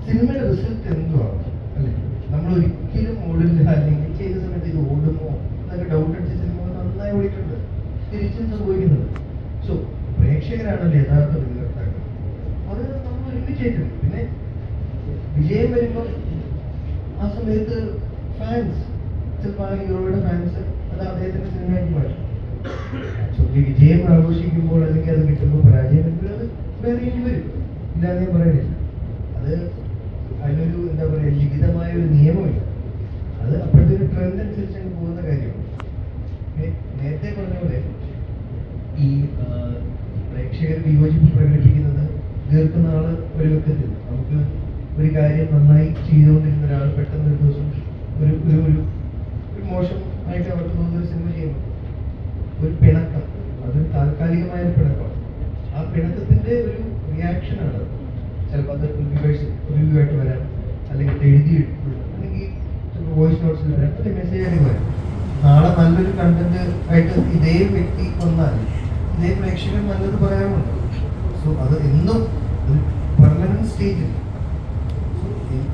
സിനിമയുടെ റിസൾട്ട് എന്തുവാണ് അല്ലെ? നമ്മൾ ഒരിക്കലും ഓടില്ല, അല്ലെങ്കിൽ ചെയ്ത സമയത്ത് ഇത് ഓടുമോ എന്നൊക്കെ ഡൗട്ട് അടിച്ച സിനിമകൾ നന്നായി ഓടിയിട്ടുണ്ട്, തിരിച്ചും സംഭവിക്കുന്നത്. സോ പ്രേക്ഷകരാണല്ലോ യഥാർത്ഥ വിധികർത്താക്കൾ. അത് നമ്മൾ ഒരുമിച്ചേക്കും. പിന്നെ വിജയം വരുമ്പോൾ ആ സമയത്ത് ഫാൻസ്, ചിലപ്പോൾ ആ ഹീറോയുടെ ഫാൻസ് അത് അദ്ദേഹത്തിന്റെ സിനിമയായിട്ട് മാറ്റും. ആക്ച്വലി വിജയം ആഘോഷിക്കുമ്പോൾ അല്ലെങ്കിൽ അത് കിട്ടുമ്പോൾ പരാജയം വരുമ്പോൾ അത് വേറെയും വരും, ഇല്ലാതെ ഞാൻ പറയുന്നില്ല. അത് അതിനൊരു എന്താ പറയുക, ലിഖിതമായ ഒരു നിയമമില്ല. അത് അപ്പോഴത്തെ ഒരു ട്രെൻഡ് അനുസരിച്ച് അങ്ങ് പോകുന്ന കാര്യമാണ്. നേരത്തെ പറഞ്ഞ പോലെ ഈ പ്രേക്ഷകർ വിയോജിപ്പ് പ്രകടിപ്പിക്കുന്നത് ദീർഘനാള് ഒരു വെക്കത്തില്ല. നമുക്ക് ഒരു കാര്യം നന്നായി ചെയ്തുകൊണ്ടിരുന്ന ഒരാൾ പെട്ടെന്ന് ഒരു ദിവസം ഒരു ഒരു ഒരു മോശമായിട്ട് അവർക്ക് തോന്നുന്ന ഒരു സിനിമ ചെയ്യുമ്പോൾ ഒരു പിണക്കം, അതൊരു താൽക്കാലികമായ ഒരു പിണക്കമാണ്. ആ പിണക്കത്തിന്റെ ഒരു റിയാക്ഷനാണ്. ചിലപ്പോൾ അത് റിവ്യൂ ആയിട്ട് വരാം, അല്ലെങ്കിൽ എഴുതി അല്ലെങ്കിൽ വോയിസ് നോട്ട്സിൽ വരാം, അല്ലെങ്കിൽ മെസ്സേജ് ആയിട്ട് വരാം. നാളെ നല്ലൊരു കണ്ടന്റ് ആയിട്ട് ഇതേ വ്യക്തി വന്നാൽ ഇതേ പ്രേക്ഷകർ നല്ലത് പറയാറുണ്ട്. സോ അത് എന്നും ഒരു പെർമനന്റ് സ്റ്റേജിൽ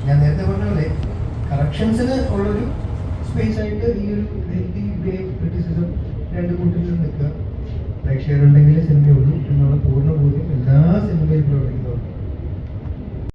ഞാൻ നേരത്തെ പറഞ്ഞ പോലെ കറക്ഷൻസിന് ഉള്ളൊരു സ്പേസ് ആയിട്ട് ഈ ഒരു ഹെൽത്തി വേ ക്രിറ്റിസിസം രണ്ട് കൂട്ടത്തിൽ നിൽക്കുക. പ്രേക്ഷകരുണ്ടെങ്കിൽ സിനിമയുള്ളൂ എന്നുള്ള പൂർണ്ണ ബോധ്യം എല്ലാ സിനിമയിലും